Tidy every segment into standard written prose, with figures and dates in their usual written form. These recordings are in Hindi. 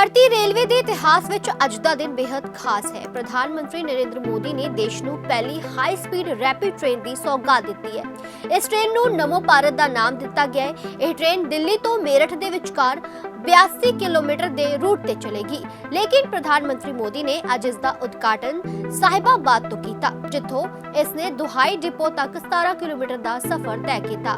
ਭਾਰਤੀ ਰੇਲਵੇ ਦੇ ਇਤਿਹਾਸ ਵਿੱਚ ਅੱਜ ਦਾ ਦਿਨ ਬੇहद ਖਾਸ ਹੈ। ਪ੍ਰਧਾਨ ਮੰਤਰੀ ਨਰਿੰਦਰ ਮੋਦੀ ਨੇ ਦੇਸ਼ ਨੂੰ ਪਹਿਲੀ ਹਾਈ ਸਪੀਡ ਰੈਪਿਡ ਟ੍ਰੇਨ ਦੀ ਸੌਗਾਤ ਦਿੱਤੀ ਹੈ। ਇਸ ਟ੍ਰੇਨ ਨੂੰ ਨਮੋ ਭਾਰਤ ਦਾ ਨਾਮ ਦਿੱਤਾ ਗਿਆ ਹੈ। ਇਹ ਟ੍ਰੇਨ ਦਿੱਲੀ ਤੋਂ ਮੇਰਠ ਦੇ ਵਿਚਕਾਰ 82 ਕਿਲੋਮੀਟਰ ਦੇ रूट ਤੇ चलेगी। लेकिन प्रधानमंत्री मोदी ने आज इसका उद्घाटन साहिबाबाद तो किया, जिथों इसने दुहाई डिपो तक 17 किलोमीटर का सफर तय किया।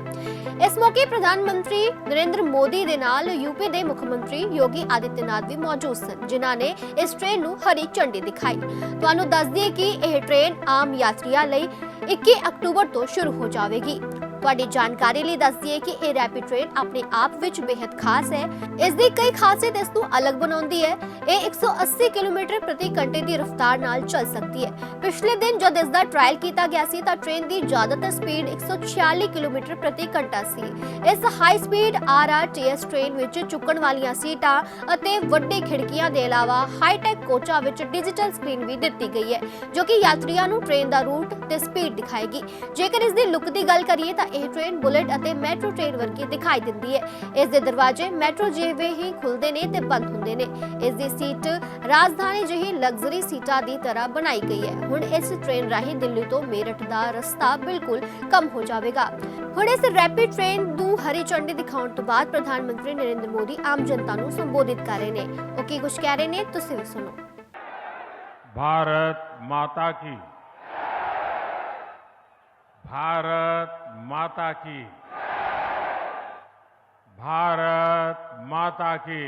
इस मौके प्रधानमंत्री नरेंद्र मोदी दे नाल यूपी के मुख्यमंत्री योगी आदित्यनाथ भी मौजूद सन, जिन्हां ने इस ट्रेन नूं हरी झंडी दिखाई। तुहानूं दस दईए कि यह ट्रेन आम यात्रियों लई 21 अक्टूबर तो शुरू हो जाएगी। ਤੁਹਾਡੀ ਜਾਣਕਾਰੀ ਲਈ ਦੱਸ ਦਈਏ ਕਿ ਇਹ ਰੈਪਿਡ ਟ੍ਰੇਨ ਆਪਣੇ ਆਪ ਵਿੱਚ ਬੇहद ਖਾਸ ਹੈ। ਇਸ ਦੀ ਕਈ ਖਾਸੀਅਤ ਇਸ ਨੂੰ ਅਲੱਗ ਬਣਾਉਂਦੀ ਹੈ। ਇਹ 180 ਕਿਲੋਮੀਟਰ ਪ੍ਰਤੀ ਘੰਟੇ ਦੀ ਰਫ਼ਤਾਰ ਨਾਲ ਚੱਲ ਸਕਦੀ ਹੈ। ਪਿਛਲੇ ਦਿਨ ਜਦ ਇਸ ਦਾ ਟ੍ਰਾਇਲ ਕੀਤਾ ਗਿਆ ਸੀ ਤਾਂ ਟ੍ਰੇਨ ਦੀ ਜ਼ਿਆਦਾਤਰ ਸਪੀਡ 146 ਕਿਲੋਮੀਟਰ ਪ੍ਰਤੀ ਘੰਟਾ ਸੀ। ਇਸ ਹਾਈ ਸਪੀਡ RRTS ਟ੍ਰੇਨ ਵਿੱਚ ਚੁੱਕਣ ਵਾਲੀਆਂ ਸੀਟਾਂ ਅਤੇ ਵੱਡੇ ਖਿੜਕੀਆਂ ਦੇ ਇਲਾਵਾ ਹਾਈਟੈਕ ਕੋਚਾਂ ਵਿੱਚ ਡਿਜੀਟਲ ਸਕਰੀਨ ਵੀ ਦਿੱਤੀ ਗਈ ਹੈ, ਜੋ ਕਿ ਯਾਤਰੀਆਂ ਨੂੰ ਟ੍ਰੇਨ ਦਾ ਰੂਟ ਤੇ ਸਪੀਡ ਦਿਖਾਏਗੀ। ਜੇਕਰ ਇਸ ਦੀ ਲੁੱਕ ਦੀ ਗੱਲ ਕਰੀਏ ਤਾਂ ਇਹ ट्रेन बुलेट ਅਤੇ ਮੈਟਰੋ ਟ੍ਰੇਨ ਵਰਗੀ ਦਿਖਾਈ ਦਿੰਦੀ ਹੈ। ਇਸ ਦੇ ਦਰਵਾਜ਼ੇ ਮੈਟਰੋ ਜਿਵੇਂ ਹੀ ਖੁੱਲਦੇ ਨੇ ਤੇ ਬੰਦ ਹੁੰਦੇ ਨੇ। ਇਸ ਦੀ ਸੀਟ ਰਾਜਧਾਨੀ ਜਿਹੀ ਲਗਜ਼ਰੀ ਸੀਟਾਂ ਦੀ ਤਰ੍ਹਾਂ ਬਣਾਈ ਗਈ ਹੈ। ਹੁਣ ਇਸ ਟ੍ਰੇਨ ਰਾਹੀਂ ਦਿੱਲੀ ਤੋਂ ਮੇਰਠ ਦਾ ਰਸਤਾ ਬਿਲਕੁਲ ਕਮ ਹੋ ਜਾਵੇਗਾ। ਹੁਣ ਇਸ ਰੈਪਿਡ ਟ੍ਰੇਨ ਨੂੰ ਹਰੀ ਝੰਡੀ ਦਿਖਾਉਣ ਤੋਂ ਬਾਅਦ ਪ੍ਰਧਾਨ ਮੰਤਰੀ ਨਰਿੰਦਰ ਮੋਦੀ ਆਮ ਜਨਤਾ ਨੂੰ ਸੰਬੋਧਿਤ ਕਰ ਰਹੇ ਨੇ। ਉਹ ਕੀ ਕੁਝ ਕਹਿ ਰਹੇ ਨੇ ਤੁਸੀਂ ਵੀ ਸੁਣੋ। भारत माता की, भारत माता की, भारत माता की।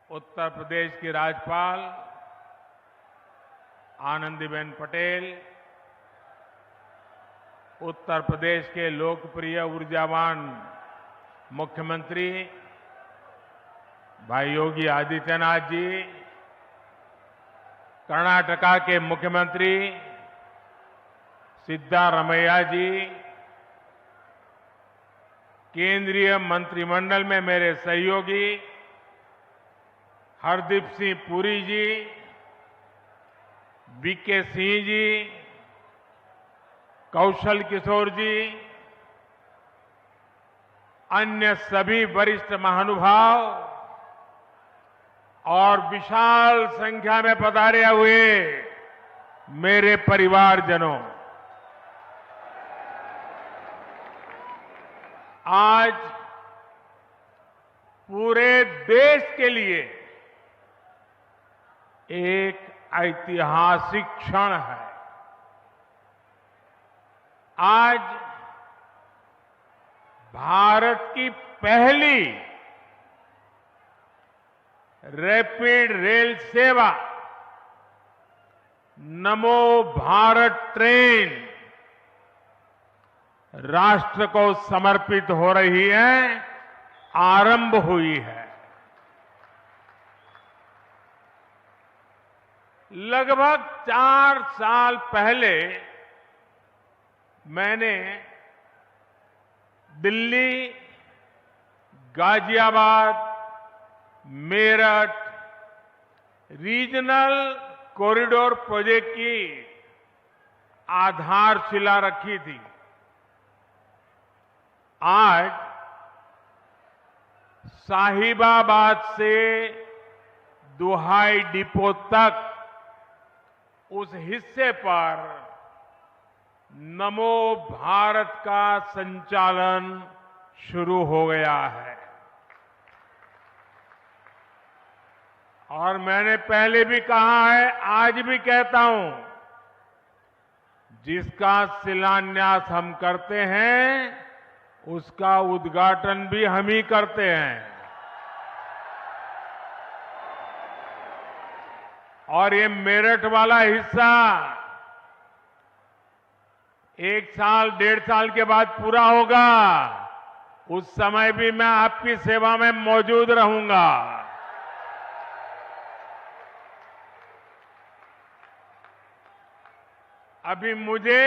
उत्तर प्रदेश की राज्यपाल आनंदीबेन पटेल, उत्तर प्रदेश के लोकप्रिय ऊर्जावान मुख्यमंत्री भाई योगी आदित्यनाथ जी, कर्नाटका के मुख्यमंत्री सिद्धारमैया जी, केंद्रीय मंत्रिमंडल में मेरे सहयोगी हरदीप सिंह पुरी जी, वीके सिंह जी, कौशल किशोर जी, अन्य सभी वरिष्ठ महानुभाव और विशाल संख्या में पधारे हुए मेरे परिवारजनों, आज पूरे देश के लिए एक ऐतिहासिक क्षण है। आज भारत की पहली रैपिड रेल सेवा नमो भारत ट्रेन राष्ट्र को समर्पित हो रही है, आरंभ हुई है। लगभग 4 साल पहले मैंने Delhi, Ghaziabad, Meerut regional corridor project की आधारशिला रखी थी। आज साहिबाबाद से दुहाई डिपो तक उस हिस्से पर नमो भारत का संचालन शुरू हो गया है। और मैंने पहले भी कहा है, आज भी कहता हूं, जिसका शिलान्यास हम करते हैं उसका उद्घाटन भी हम ही करते हैं। और ये मेरठ वाला हिस्सा 1 साल 1.5 साल के बाद पूरा होगा। उस समय भी मैं आपकी सेवा में मौजूद रहूंगा। अभी मुझे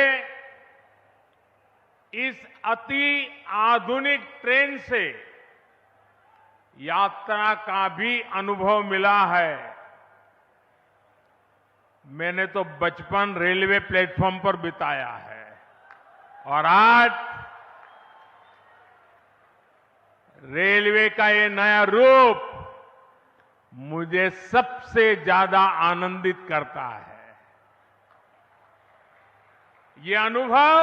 इस अति आधुनिक ट्रेन से यात्रा का भी अनुभव मिला है। मैंने तो बचपन रेलवे प्लेटफॉर्म पर बिताया है और आज रेलवे का ये नया रूप मुझे सबसे ज्यादा आनंदित करता है। ये अनुभव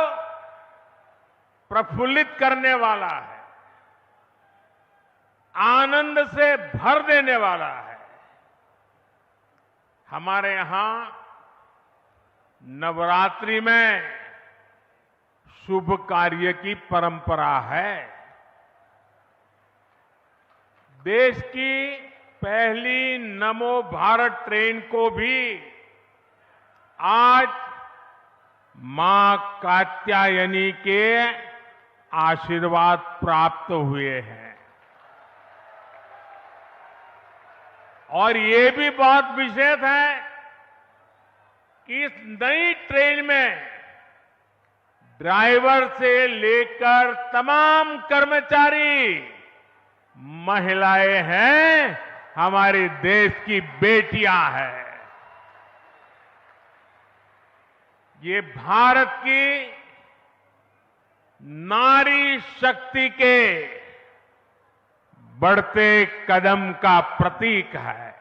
प्रफुल्लित करने वाला है, आनंद से भर देने वाला है। हमारे यहां नवरात्रि में शुभ कार्य की परंपरा है। देश की पहली नमो भारत ट्रेन को भी आज मां कात्यायनी के आशीर्वाद प्राप्त हुए हैं। और ये भी बहुत विशेष है कि इस नई ट्रेन में ड्राइवर से लेकर तमाम कर्मचारी महिलाएं हैं, हमारे देश की बेटियां हैं। ये भारत की नारी शक्ति के बढ़ते कदम का प्रतीक है।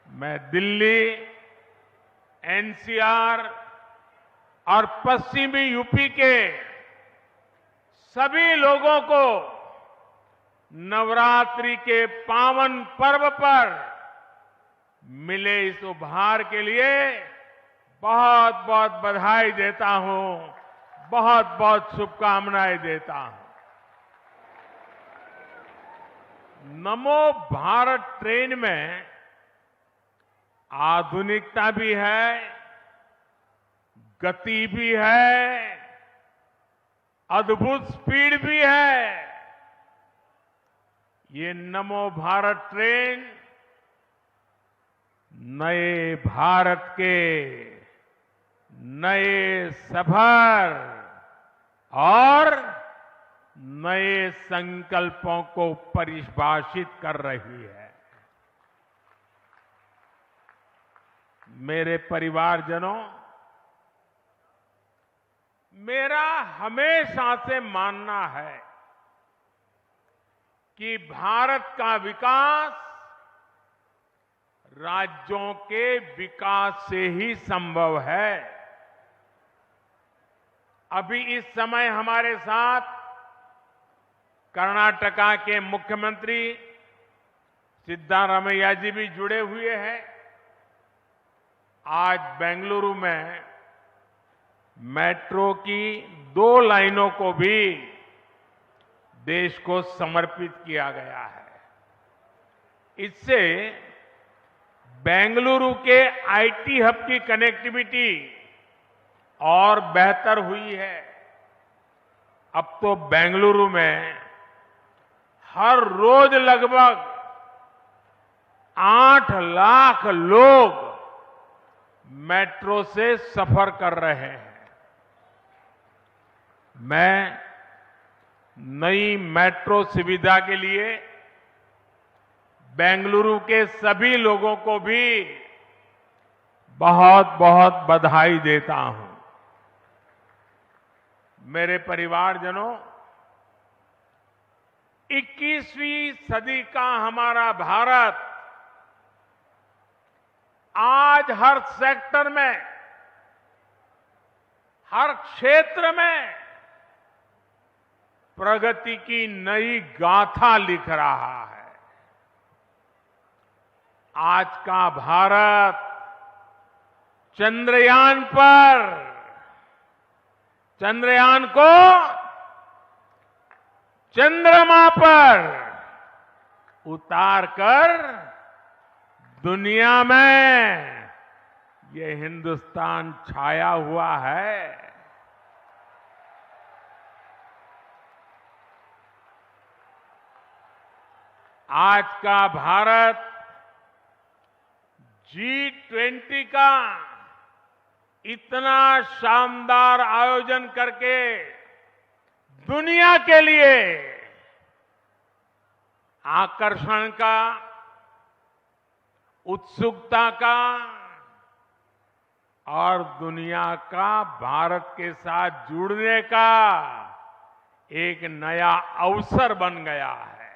मैं दिल्ली, एनसीआर और पश्चिमी यूपी के सभी लोगों को नवरात्रि के पावन पर्व पर मिले इस उपहार के लिए बहुत बहुत बधाई देता हूं, बहुत बहुत शुभकामनाएं देता हूं। नमो भारत ट्रेन में आधुनिकता भी है, गति भी है, अद्भुत स्पीड भी है। ये नमो भारत ट्रेन नए भारत के नए सफर और नए संकल्पों को परिभाषित कर रही है। मेरे परिवारजनों, मेरा हमेशा से मानना है कि भारत का विकास राज्यों के विकास से ही संभव है। अभी इस समय हमारे साथ कर्नाटका के मुख्यमंत्री सिद्धारमैया जी भी जुड़े हुए हैं। आज बेंगलुरु में मेट्रो की 2 लाइनों को भी देश को समर्पित किया गया है। इससे बेंगलुरु के आईटी हब की कनेक्टिविटी और बेहतर हुई है। अब तो बेंगलुरु में हर रोज लगभग 8 लाख लोग मेट्रो से सफर कर रहे हैं। मैं नई मेट्रो सुविधा के लिए बेंगलुरु के सभी लोगों को भी बहुत बहुत बधाई देता हूं। मेरे परिवारजनों, 21वीं सदी का हमारा भारत आज हर सेक्टर में, हर क्षेत्र में प्रगति की नई गाथा लिख रहा है। आज का भारत चंद्रयान को चंद्रमा पर उतारकर दुनिया में ये हिंदुस्तान छाया हुआ है। आज का भारत G20 का इतना शानदार आयोजन करके दुनिया के लिए आकर्षण का, उत्सुकता का और दुनिया का भारत के साथ जुड़ने का एक नया अवसर बन गया है।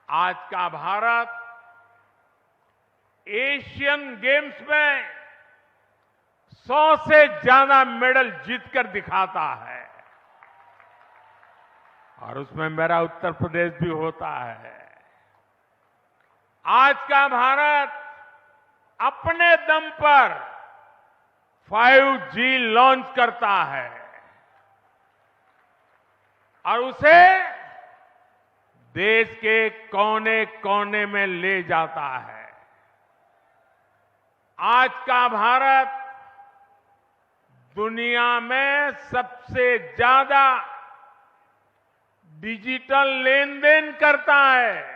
आज का भारत एशियन गेम्स में 100 से ज्यादा मेडल जीतकर दिखाता है और उसमें मेरा उत्तर प्रदेश भी होता है। आज का भारत अपने दम पर 5G लॉन्च करता है और उसे देश के कोने कोने में ले जाता है। आज का भारत दुनिया में सबसे ज्यादा डिजिटल लेन देन करता है।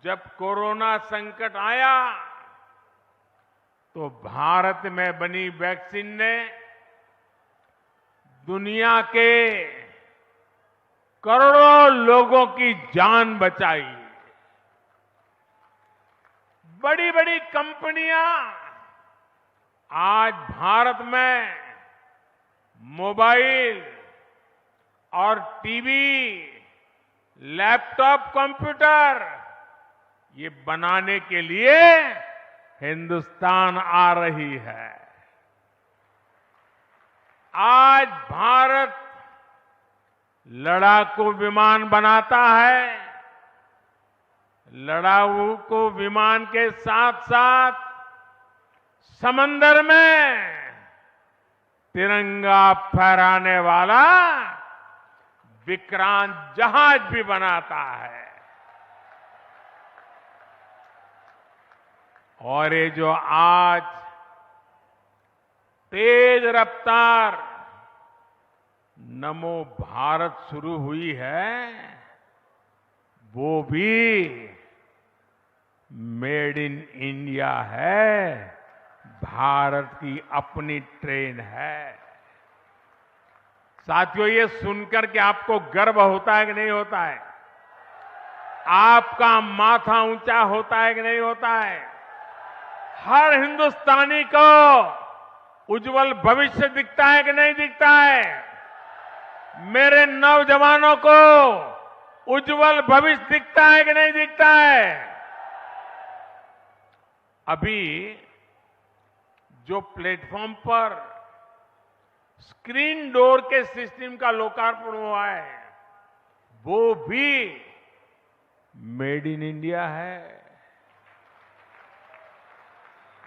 जब कोरोना संकट आया तो भारत में बनी वैक्सीन ने दुनिया के करोड़ों लोगों की जान बचाई। बड़ी बड़ी कंपनियां आज भारत में मोबाइल और टीवी, लैपटॉप, कंप्यूटर ये बनाने के लिए हिंदुस्तान आ रही है। आज भारत लड़ाकू विमान बनाता है। लड़ाकू विमान के साथ साथ समंदर में तिरंगा फहराने वाला विक्रांत जहाज भी बनाता है। और ये जो आज तेज रफ्तार नमो भारत शुरू हुई है, वो भी मेड इन इंडिया है, भारत की अपनी ट्रेन है। साथियों, ये सुनकर के आपको गर्व होता है कि नहीं होता है? आपका माथा ऊंचा होता है कि नहीं होता है? हर हिंदुस्तानी को उज्जवल भविष्य दिखता है कि नहीं दिखता है? मेरे नौजवानों को उज्जवल भविष्य दिखता है कि नहीं दिखता है? अभी जो प्लेटफॉर्म पर स्क्रीन डोर के सिस्टम का लोकार्पण हुआ है, वो भी मेड इन इंडिया है।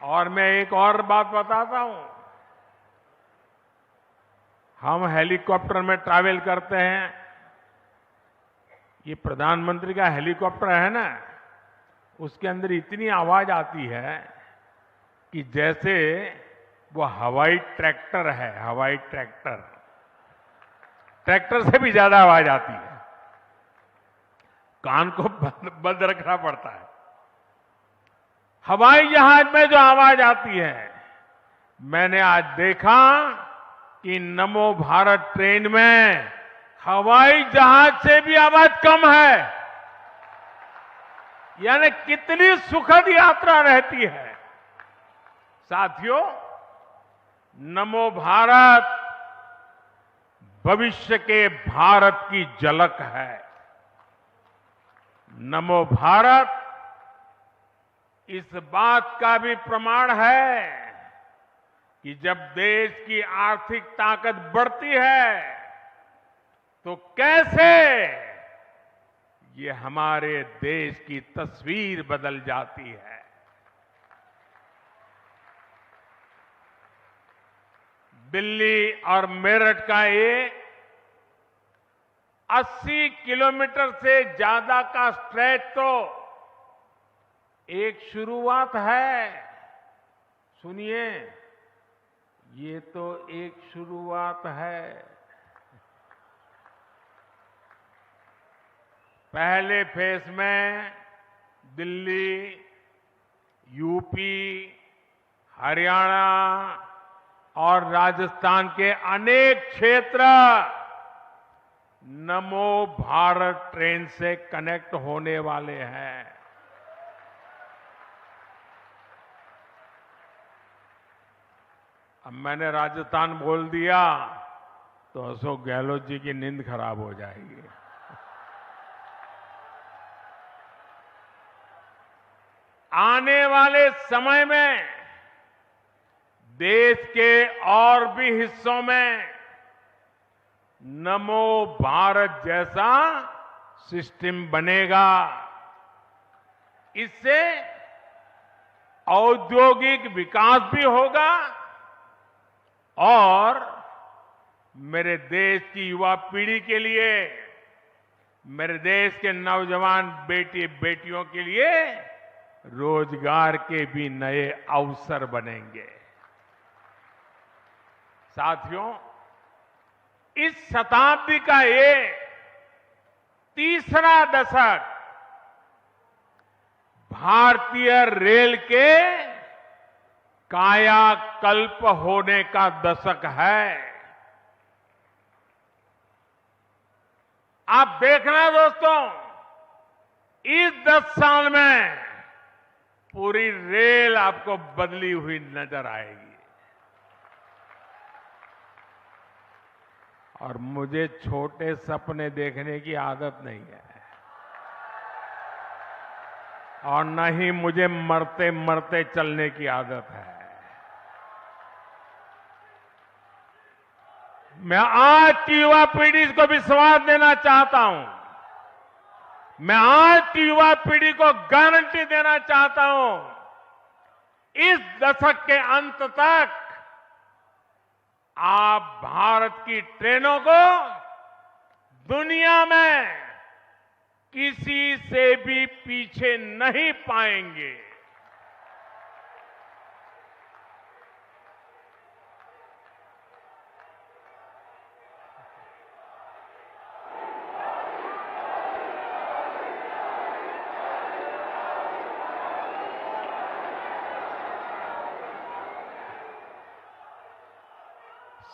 और मैं एक और बात बताता हूं। हम हेलीकॉप्टर में ट्रैवल करते हैं। ये प्रधानमंत्री का हेलीकॉप्टर है ना, उसके अंदर इतनी आवाज आती है कि जैसे वो हवाई ट्रैक्टर है। हवाई ट्रैक्टर, ट्रैक्टर से भी ज्यादा आवाज आती है। कान को बंद रखना पड़ता है। हवाई जहाज में जो आवाज आती है, मैंने आज देखा कि नमो भारत ट्रेन में हवाई जहाज से भी आवाज कम है। यानी कितनी सुखद यात्रा रहती है। साथियों, नमो भारत भविष्य के भारत की झलक है। नमो भारत इस बात का भी प्रमाण है कि जब देश की आर्थिक ताकत बढ़ती है तो कैसे ये हमारे देश की तस्वीर बदल जाती है। दिल्ली और मेरठ का ये 80 किलोमीटर से ज्यादा का स्ट्रेच तो एक शुरुआत है। सुनिए, ये तो एक शुरुआत है। पहले फेज में दिल्ली, यूपी, हरियाणा और राजस्थान के अनेक क्षेत्र नमो भारत ट्रेन से कनेक्ट होने वाले हैं। अब मैंने राजस्थान बोल दिया तो अशोक गहलोत जी की नींद खराब हो जाएगी। आने वाले समय में देश के और भी हिस्सों में नमो भारत जैसा सिस्टम बनेगा। इससे औद्योगिक विकास भी होगा और मेरे देश की युवा पीढ़ी के लिए, मेरे देश के नौजवान बेटी बेटियों के लिए रोजगार के भी नए अवसर बनेंगे। साथियों, इस शताब्दी का ये तीसरा दशक भारतीय रेल के कायाकल्प होने का दशक है। आप देखना दोस्तों, इस 10 साल में पूरी रेल आपको बदली हुई नजर आएगी। और मुझे छोटे सपने देखने की आदत नहीं है और न ही मुझे मरते मरते चलने की आदत है। मैं आज की युवा पीढ़ी को विश्वास देना चाहता हूं, मैं आज की युवा पीढ़ी को गारंटी देना चाहता हूं, इस दशक के अंत तक आप भारत की ट्रेनों को दुनिया में किसी से भी पीछे नहीं पाएंगे।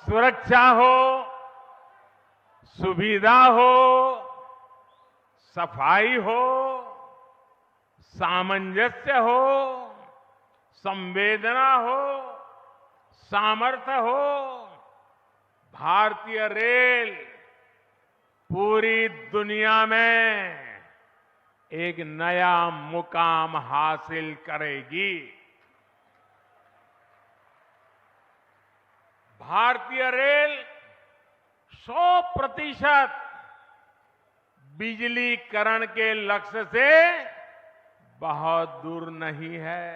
सुरक्षा हो, सुविधा हो, सफाई हो, सामंजस्य हो, संवेदना हो, सामर्थ्य हो, भारतीय रेल पूरी दुनिया में एक नया मुकाम हासिल करेगी। भारतीय रेल 100% बिजलीकरण के लक्ष्य से बहुत दूर नहीं है।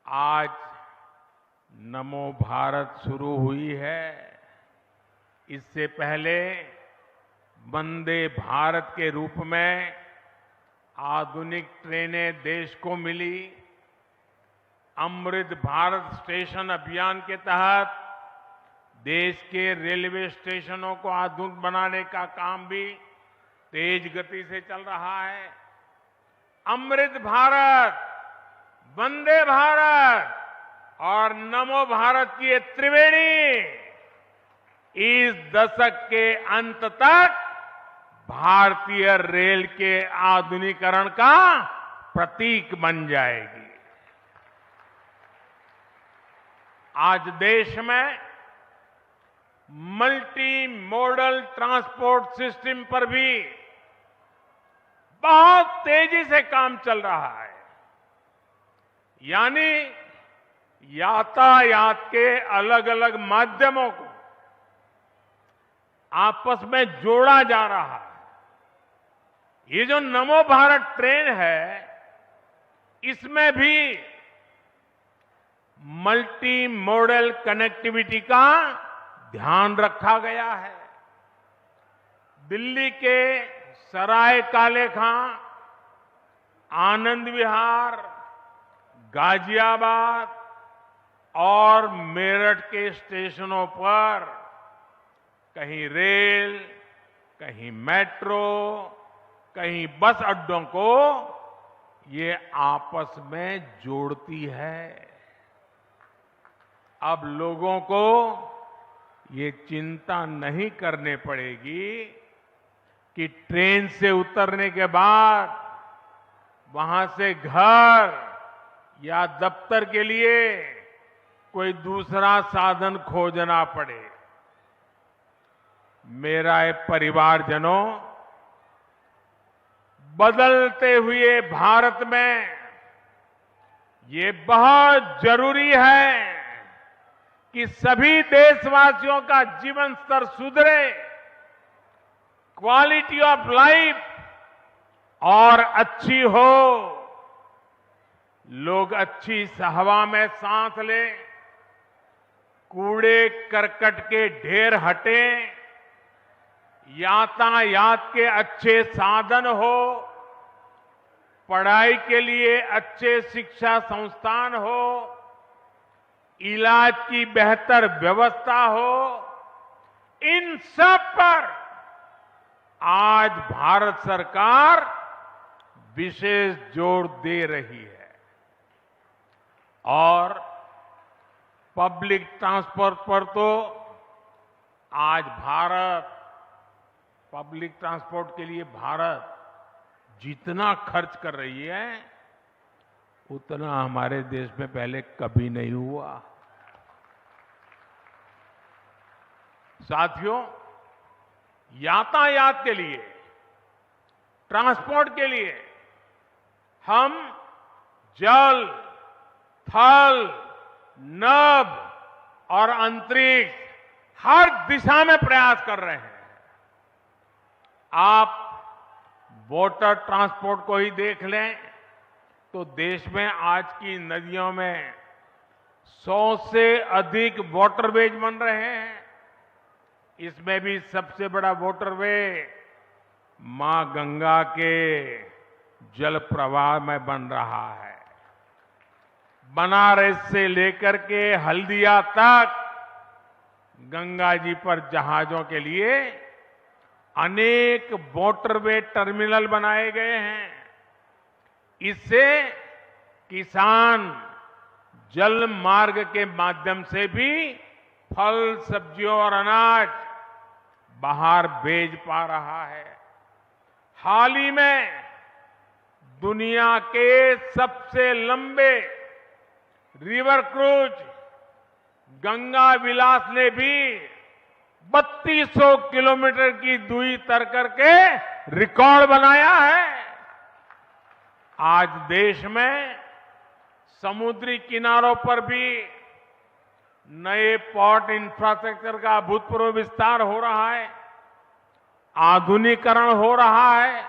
आज नमो भारत शुरू हुई है। इससे पहले वंदे भारत के रूप में आधुनिक ट्रेनें देश को मिली। अमृत भारत स्टेशन अभियान के तहत देश के रेलवे स्टेशनों को आधुनिक बनाने का काम भी तेज गति से चल रहा है। अमृत भारत, वंदे भारत और नमो भारत की ये त्रिवेणी इस दशक के अंत तक भारतीय रेल के आधुनिकीकरण का प्रतीक बन जाएगी। आज देश में मल्टी मॉडल ट्रांसपोर्ट सिस्टम पर भी बहुत तेजी से काम चल रहा है। यानी यातायात के अलग अलग माध्यमों को आपस में जोड़ा जा रहा है। ये जो नमो भारत ट्रेन है, इसमें भी मल्टी मॉडल कनेक्टिविटी का ध्यान रखा गया है। दिल्ली के सराय काले खां, आनंद विहार, गाजियाबाद और मेरठ के स्टेशनों पर कहीं रेल, कहीं मेट्रो, कहीं बस अड्डों को ये आपस में जोड़ती है। अब लोगों को ये चिंता नहीं करने पड़ेगी कि ट्रेन से उतरने के बाद वहां से घर या दफ्तर के लिए कोई दूसरा साधन खोजना पड़े। मेरा परिवारजनों, बदलते हुए भारत में ये बहुत जरूरी है कि सभी देशवासियों का जीवन स्तर सुधरे, क्वालिटी ऑफ लाइफ और अच्छी हो, लोग अच्छी हवा में सांस लें, कूड़े करकट के ढेर हटें, यातायात के अच्छे साधन हो, पढ़ाई के लिए अच्छे शिक्षा संस्थान हो, इलाज की बेहतर व्यवस्था हो, इन सब पर आज भारत सरकार विशेष जोर दे रही है। और पब्लिक ट्रांसपोर्ट पर तो आज पब्लिक ट्रांसपोर्ट के लिए भारत जितना खर्च कर रही है, उतना हमारे देश में पहले कभी नहीं हुआ। साथियों, यातायात के लिए, ट्रांसपोर्ट के लिए हम जल, थल, नभ और अंतरिक्ष हर दिशा में प्रयास कर रहे हैं। आप वाटर ट्रांसपोर्ट को ही देख लें तो देश में आज की नदियों में 100 से अधिक वाटरवेज बन रहे हैं। इसमें भी सबसे बड़ा वाटरवे मां गंगा के जल प्रवाह में बन रहा है। बनारस से लेकर के हल्दिया तक गंगा जी पर जहाजों के लिए अनेक वाटरवे टर्मिनल बनाए गए हैं। इससे किसान जल मार्ग के माध्यम से भी फल, सब्जियों और अनाज बाहर भेज पा रहा है। हाल ही में दुनिया के सबसे लंबे रिवर क्रूज गंगा विलास ने भी 3200 किलोमीटर की दूरी तय करके रिकॉर्ड बनाया है। आज देश में समुद्री किनारों पर भी नए पोर्ट इंफ्रास्ट्रक्चर का अभूतपूर्व विस्तार हो रहा है, आधुनिकीकरण हो रहा है।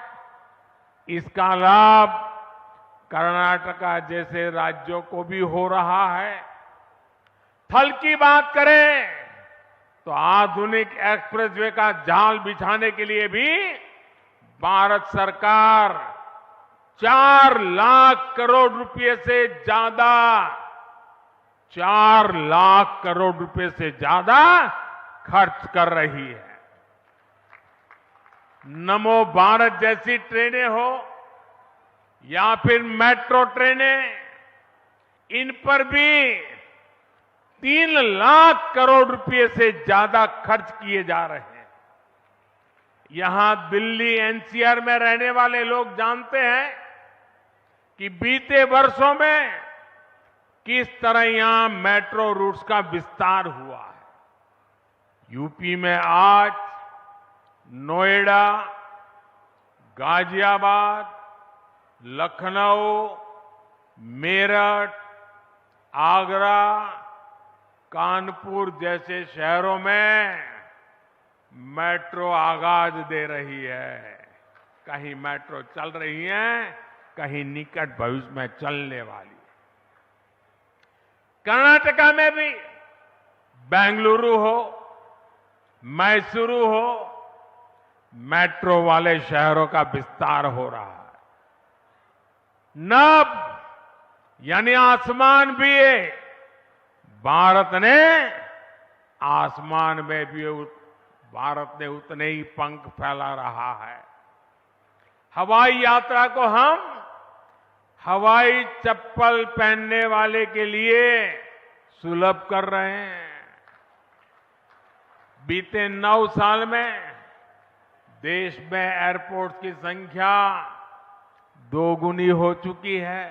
इसका लाभ कर्नाटका जैसे राज्यों को भी हो रहा है। थल की बात करें तो आधुनिक एक्सप्रेसवे का जाल बिछाने के लिए भी भारत सरकार 4 लाख करोड़ रुपए से ज्यादा 4 लाख करोड़ रुपए से ज्यादा खर्च कर रही है। नमो भारत जैसी ट्रेनें हो या फिर मेट्रो ट्रेनें, इन पर भी 3 लाख करोड़ रुपए से ज्यादा खर्च किए जा रहे हैं। यहां दिल्ली एनसीआर में रहने वाले लोग जानते हैं कि बीते वर्षों में किस तरह यहां मेट्रो रूट्स का विस्तार हुआ है। यूपी में आज नोएडा, गाजियाबाद, लखनऊ, मेरठ, आगरा, कानपुर जैसे शहरों में मेट्रो आगाज दे रही है। कहीं मेट्रो चल रही है, कहीं निकट भविष्य में चलने वाली। कर्नाटका में भी बेंगलुरु हो, मैसूरू हो, मेट्रो वाले शहरों का विस्तार हो रहा है। नभ यानी आसमान भी है। भारत ने आसमान में भी भारत ने उतने ही पंख फैला रहा है। हवाई यात्रा को हम हवाई चप्पल पहनने वाले के लिए सुलभ कर रहे हैं। बीते 9 साल में देश में एयरपोर्ट की संख्या 2 गुनी हो चुकी है।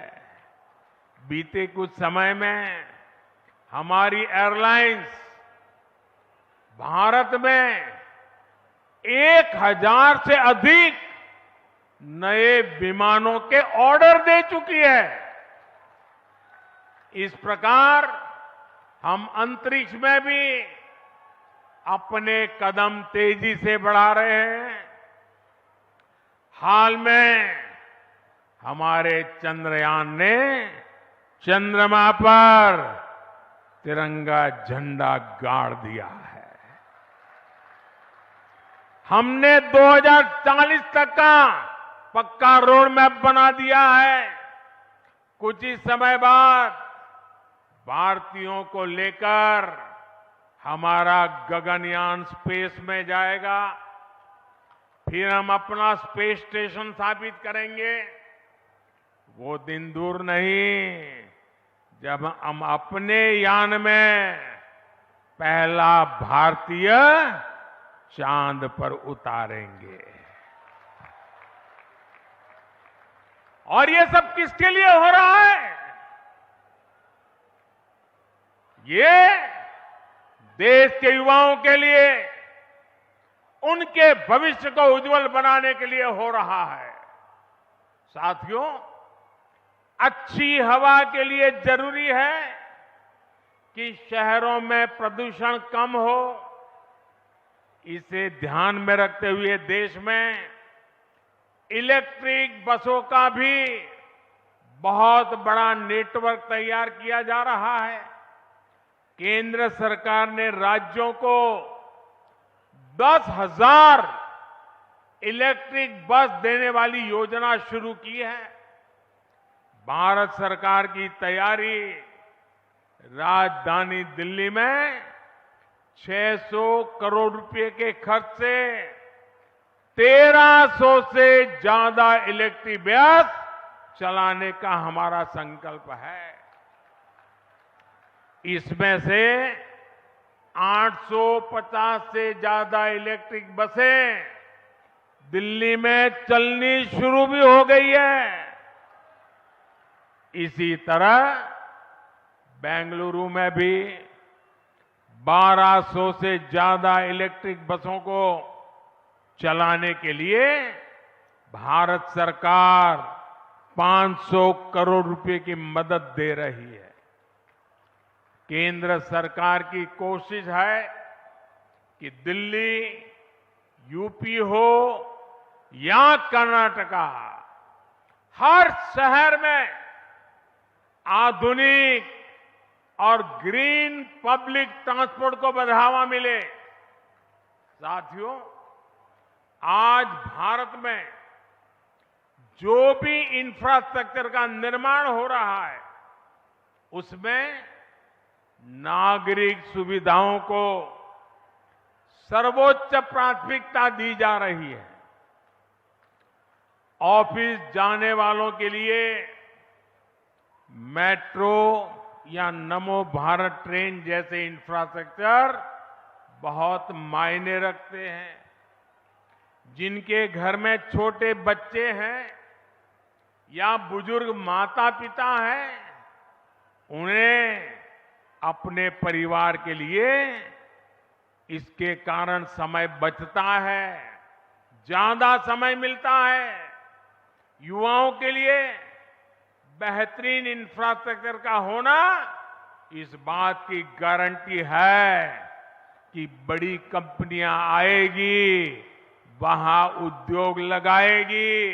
बीते कुछ समय में हमारी एयरलाइंस भारत में 1000 से अधिक नए विमानों के ऑर्डर दे चुकी है। इस प्रकार हम अंतरिक्ष में भी अपने कदम तेजी से बढ़ा रहे हैं। हाल में हमारे चंद्रयान ने चंद्रमा पर तिरंगा झंडा गाड़ दिया है। हमने 2040 तक का पक्का रोड मैप बना दिया है। कुछ ही समय बाद भारतीयों को लेकर हमारा गगनयान स्पेस में जाएगा। फिर हम अपना स्पेस स्टेशन स्थापित करेंगे। वो दिन दूर नहीं जब हम अपने यान में पहला भारतीय चांद पर उतारेंगे। और ये सब किसके लिए हो रहा है? ये देश के युवाओं के लिए, उनके भविष्य को उज्जवल बनाने के लिए हो रहा है। साथियों, अच्छी हवा के लिए जरूरी है कि शहरों में प्रदूषण कम हो। इसे ध्यान में रखते हुए देश में इलेक्ट्रिक बसों का भी बहुत बड़ा नेटवर्क तैयार किया जा रहा है। केंद्र सरकार ने राज्यों को 10,000 इलेक्ट्रिक बस देने वाली योजना शुरू की है। भारत सरकार की तैयारी राजधानी दिल्ली में 600 करोड़ रुपए के खर्च से 1300 से ज्यादा इलेक्ट्रिक बस चलाने का हमारा संकल्प है। इसमें से 850 से ज्यादा इलेक्ट्रिक बसें दिल्ली में चलनी शुरू भी हो गई है। इसी तरह बेंगलुरु में भी 1200 से ज्यादा इलेक्ट्रिक बसों को चलाने के लिए भारत सरकार 500 करोड़ रुपए की मदद दे रही है। केंद्र सरकार की कोशिश है कि दिल्ली, यूपी हो या कर्नाटका, हर शहर में आधुनिक और ग्रीन पब्लिक ट्रांसपोर्ट को बढ़ावा मिले। साथियों, आज भारत में जो भी इंफ्रास्ट्रक्चर का निर्माण हो रहा है, उसमें नागरिक सुविधाओं को सर्वोच्च प्राथमिकता दी जा रही है। ऑफिस जाने वालों के लिए मेट्रो या नमो भारत ट्रेन जैसे इंफ्रास्ट्रक्चर बहुत मायने रखते हैं। जिनके घर में छोटे बच्चे हैं या बुजुर्ग माता पिता हैं, उन्हें अपने परिवार के लिए इसके कारण समय बचता है, ज्यादा समय मिलता है। युवाओं के लिए बेहतरीन इंफ्रास्ट्रक्चर का होना इस बात की गारंटी है कि बड़ी कंपनियां आएगी, वहां उद्योग लगाएगी।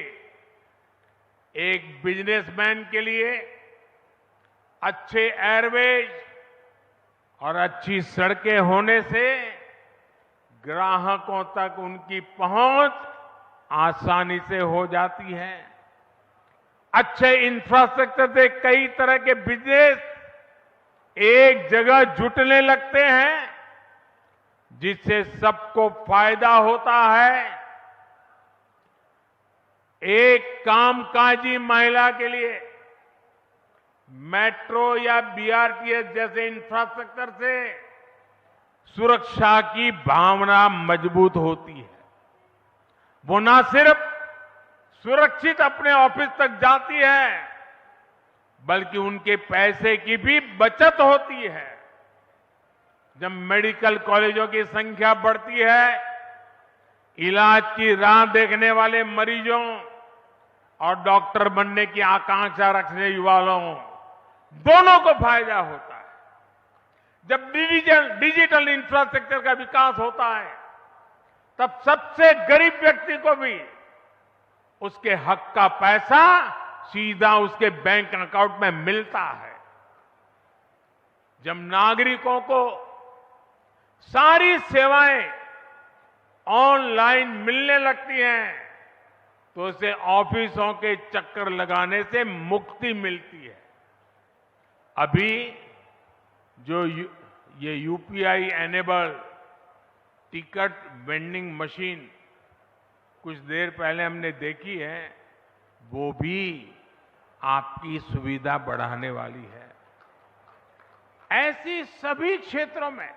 एक बिजनेसमैन के लिए अच्छे एयरवेज और अच्छी सड़कें होने से ग्राहकों तक उनकी पहुंच आसानी से हो जाती है। अच्छे इंफ्रास्ट्रक्चर से कई तरह के बिजनेस एक जगह जुटने लगते हैं, जिससे सबको फायदा होता है। एक कामकाजी महिला के लिए मेट्रो या बीआरटीएस जैसे इंफ्रास्ट्रक्चर से सुरक्षा की भावना मजबूत होती है। वो न सिर्फ सुरक्षित अपने ऑफिस तक जाती है, बल्कि उनके पैसे की भी बचत होती है। जब मेडिकल कॉलेजों की संख्या बढ़ती है, इलाज की राह देखने वाले मरीजों और डॉक्टर बनने की आकांक्षा रखने युवाओं दोनों को फायदा होता है। जब डिजिटल इंफ्रास्ट्रक्चर का विकास होता है, तब सबसे गरीब व्यक्ति को भी उसके हक का पैसा सीधा उसके बैंक अकाउंट में मिलता है। जब नागरिकों को सारी सेवाएं ऑनलाइन मिलने लगती हैं, तो उसे ऑफिसों के चक्कर लगाने से मुक्ति मिलती है। अभी जो ये UPI enable ticket vending machine कुछ देर पहले हमने देखी है, वो भी आपकी सुविधा बढ़ाने वाली है। ऐसी सभी क्षेत्रों में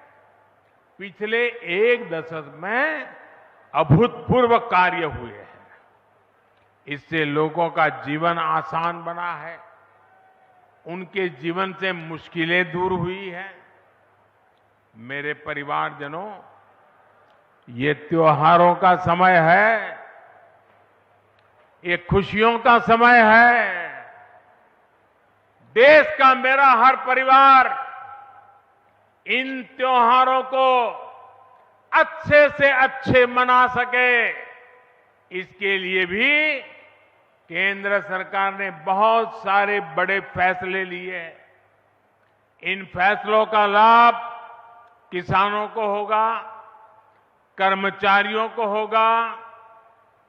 पिछले एक दशक में अभूतपूर्व कार्य हुए हैं। इससे लोगों का जीवन आसान बना है, उनके जीवन से मुश्किलें दूर हुई हैं। मेरे परिवारजनों, ये त्योहारों का समय है, ये खुशियों का समय है। देश का मेरा हर परिवार इन त्योहारों को अच्छे से अच्छे मना सके, इसके लिए भी केंद्र सरकार ने बहुत सारे बड़े फैसले लिए। इन फैसलों का लाभ किसानों को होगा, कर्मचारियों को होगा,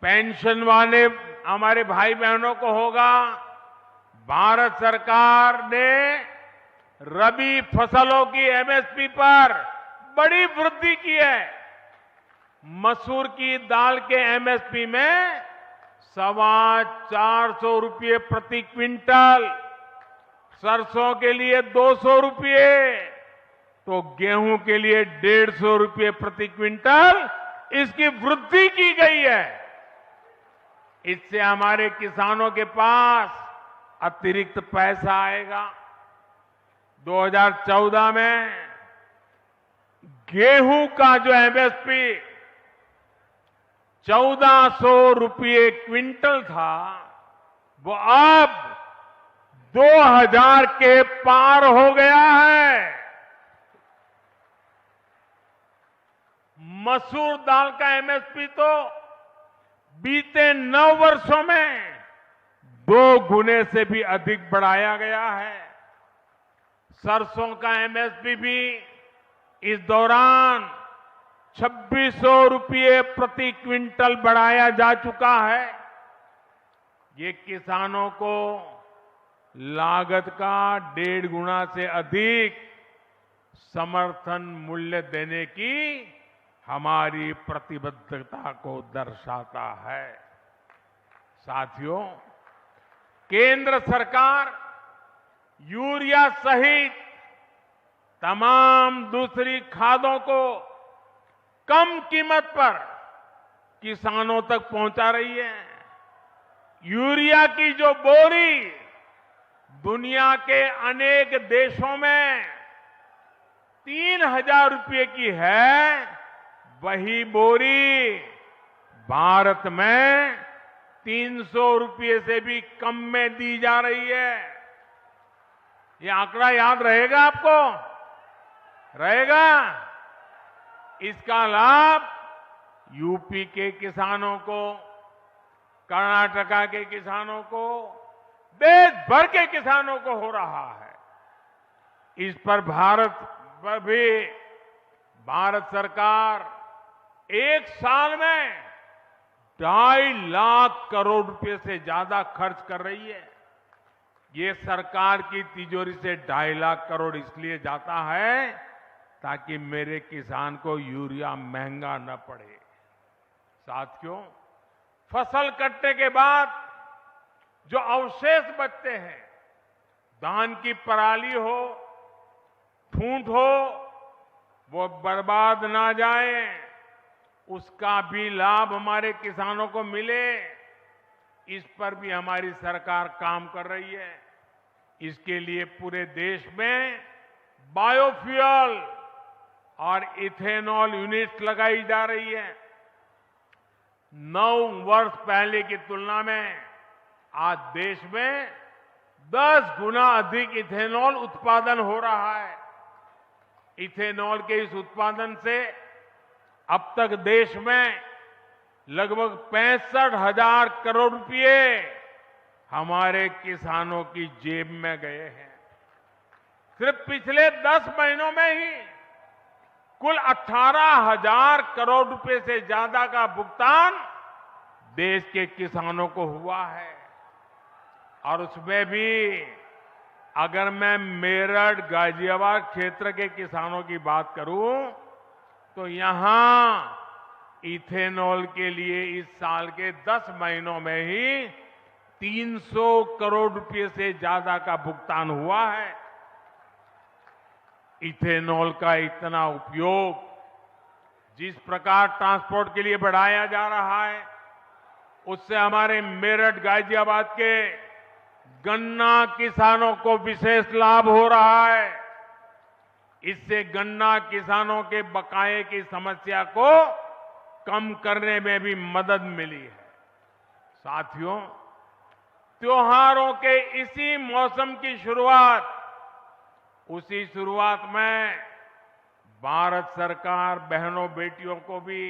पेंशन वाले हमारे भाई बहनों को होगा। भारत सरकार ने रबी फसलों की एमएसपी पर बड़ी वृद्धि की है। मसूर की दाल के एमएसपी में 425 रुपये प्रति क्विंटल, सरसों के लिए 200 रुपये, तो गेहूं के लिए 150 रुपये प्रति क्विंटल इसकी वृद्धि की गई है। इससे हमारे किसानों के पास अतिरिक्त पैसा आएगा। 2014 में गेहूं का जो एमएसपी 1400 रुपये क्विंटल था, वो अब 2000 के पार हो गया है। मसूर दाल का एमएसपी तो बीते 9 वर्षों में 2 गुने से भी अधिक बढ़ाया गया है। सरसों का एमएसपी भी इस दौरान 2600 रुपये प्रति क्विंटल बढ़ाया जा चुका है। ये किसानों को लागत का 1.5 गुना से अधिक समर्थन मूल्य देने की हमारी प्रतिबद्धता को दर्शाता है। साथियों, केंद्र सरकार यूरिया सहित तमाम दूसरी खादों को कम कीमत पर किसानों तक पहुंचा रही है। यूरिया की जो बोरी दुनिया के अनेक देशों में 3000 रुपये की है, वही बोरी भारत में 300 रुपये से भी कम में दी जा रही है। ये आंकड़ा याद रहेगा आपको? रहेगा? इसका लाभ यूपी के किसानों को, कर्नाटका के किसानों को, देश भर के किसानों को हो रहा है। इस पर भारत सरकार एक साल में 2.5 लाख करोड़ रुपए से ज्यादा खर्च कर रही है। ये सरकार की तिजोरी से 2.5 लाख करोड़ इसलिए जाता है ताकि मेरे किसान को यूरिया महंगा न पड़े। साथियों, फसल कटने के बाद जो अवशेष बचते हैं, धान की पराली हो, ठूंठ हो, वो बर्बाद ना जाए, उसका भी लाभ हमारे किसानों को मिले, इस पर भी हमारी सरकार काम कर रही है। इसके लिए पूरे देश में बायोफ्यूल और इथेनॉल यूनिट्स लगाई जा रही है। 9 वर्ष पहले की तुलना में आज देश में 10 गुना अधिक इथेनॉल उत्पादन हो रहा है। इथेनॉल के इस उत्पादन से अब तक देश में लगभग 65,000 करोड़ रुपए हमारे किसानों की जेब में गए हैं। सिर्फ पिछले 10 महीनों में ही कुल 18,000 करोड़ रुपए से ज्यादा का भुगतान देश के किसानों को हुआ है। और उसमें भी अगर मैं मेरठ गाजियाबाद क्षेत्र के किसानों की बात करूं तो यहां इथेनॉल के लिए इस साल के 10 महीनों में ही 300 करोड़ रुपए से ज्यादा का भुगतान हुआ है। इथेनॉल का इतना उपयोग जिस प्रकार ट्रांसपोर्ट के लिए बढ़ाया जा रहा है, उससे हमारे मेरठ गाजियाबाद के गन्ना किसानों को विशेष लाभ हो रहा है। इससे गन्ना किसानों के बकाये की समस्या को कम करने में भी मदद मिली है। साथियों, त्योहारों के इसी मौसम की शुरुआत, उसी शुरुआत में भारत सरकार बहनों बेटियों को भी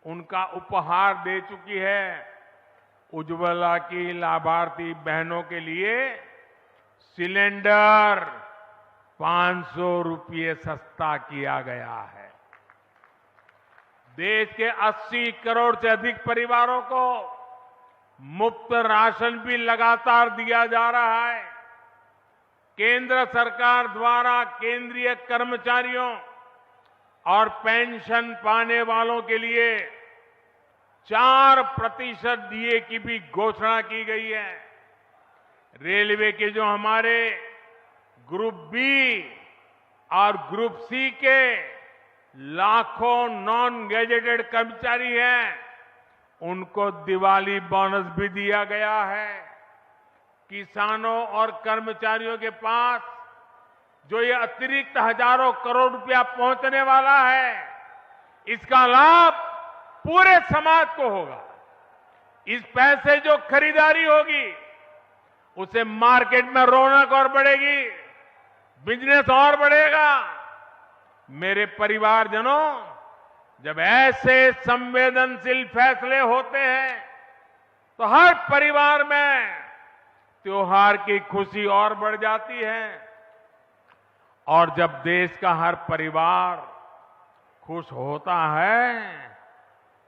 उनका उपहार दे चुकी है। उज्ज्वला की लाभार्थी बहनों के लिए सिलेंडर 500 रुपये सस्ता किया गया है। देश के 80 करोड़ से अधिक परिवारों को मुफ्त राशन भी लगातार दिया जा रहा है। केंद्र सरकार द्वारा केंद्रीय कर्मचारियों और पेंशन पाने वालों के लिए 4% डीए की भी घोषणा की गई है। रेलवे के जो हमारे ग्रुप बी और ग्रुप सी के लाखों नॉन गैजेटेड कर्मचारी हैं, उनको दिवाली बोनस भी दिया गया है। किसानों और कर्मचारियों के पास जो ये अतिरिक्त हजारों करोड़ रुपया पहुंचने वाला है, इसका लाभ पूरे समाज को होगा। इस पैसे जो खरीदारी होगी, उसे मार्केट में रौनक और बढ़ेगी, बिजनेस और बढ़ेगा। मेरे परिवारजनों, जब ऐसे संवेदनशील फैसले होते हैं तो हर परिवार में त्योहार की खुशी और बढ़ जाती है। और जब देश का हर परिवार खुश होता है,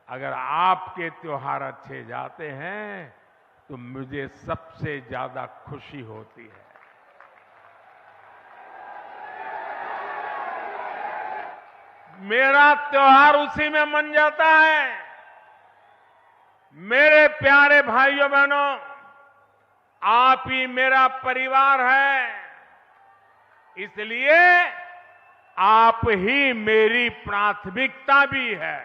अगर आपके त्योहार अच्छे जाते हैं तो मुझे सबसे ज्यादा खुशी होती है। मेरा त्योहार उसी में मन जाता है। मेरे प्यारे भाइयों बहनों, आप ही मेरा परिवार है, इसलिए आप ही मेरी प्राथमिकता भी है।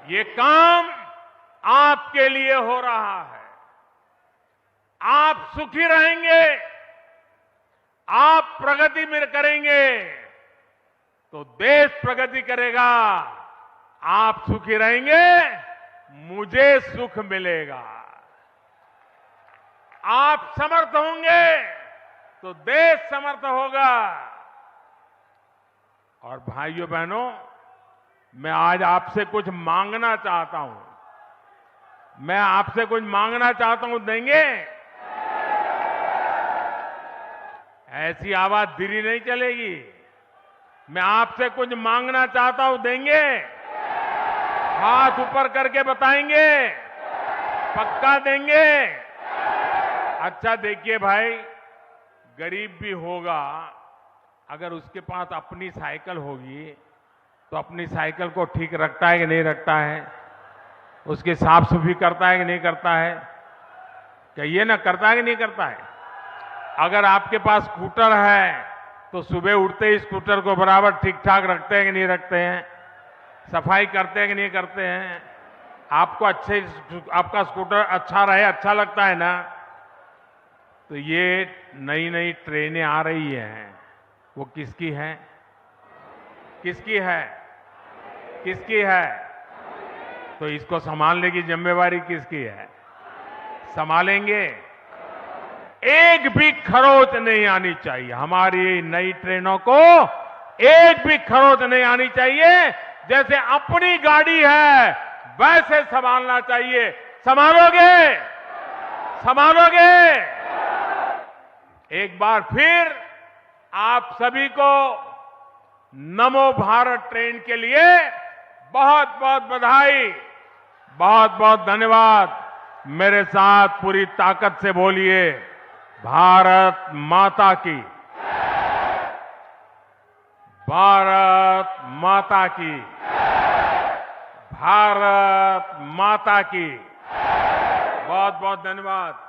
ये काम आपके लिए हो रहा है। आप सुखी रहेंगे, आप प्रगति में करेंगे तो देश प्रगति करेगा। आप सुखी रहेंगे, मुझे सुख मिलेगा। आप समर्थ होंगे तो देश समर्थ होगा। और भाइयों बहनों, मैं आज आपसे कुछ मांगना चाहता हूं। मैं आपसे कुछ मांगना चाहता हूं, देंगे? ऐसी आवाज धीरे नहीं चलेगी। मैं आपसे कुछ मांगना चाहता हूं, देंगे? हाथ ऊपर करके बताएंगे, पक्का देंगे? अच्छा देखिए भाई, गरीब भी होगा, अगर उसके पास अपनी साइकिल होगी तो अपनी साइकिल को ठीक रखता है कि नहीं रखता है? उसकी साफ सफाई करता है कि नहीं करता है? कहिए ना, करता है कि नहीं करता है? अगर आपके पास स्कूटर है तो सुबह उठते ही स्कूटर को बराबर ठीक ठाक रखते हैं कि नहीं रखते हैं? सफाई करते हैं कि नहीं करते हैं? आपको आपका स्कूटर अच्छा रहे, अच्छा लगता है ना? तो ये नई नई ट्रेनें आ रही हैं, वो किसकी है? किसकी है? किसकी है? तो इसको संभालने की जिम्मेवारी किसकी है? संभालेंगे? एक भी खरोच नहीं आनी चाहिए। हमारी नई ट्रेनों को एक भी खरोच नहीं आनी चाहिए। जैसे अपनी गाड़ी है वैसे संभालना चाहिए। संभालोगे? संभालोगे? एक बार फिर आप सभी को नमो भारत ट्रेन के लिए बहुत बहुत बधाई, बहुत बहुत धन्यवाद। मेरे साथ पूरी ताकत से बोलिए, भारत माता की, भारत माता की, भारत माता की। बहुत बहुत धन्यवाद।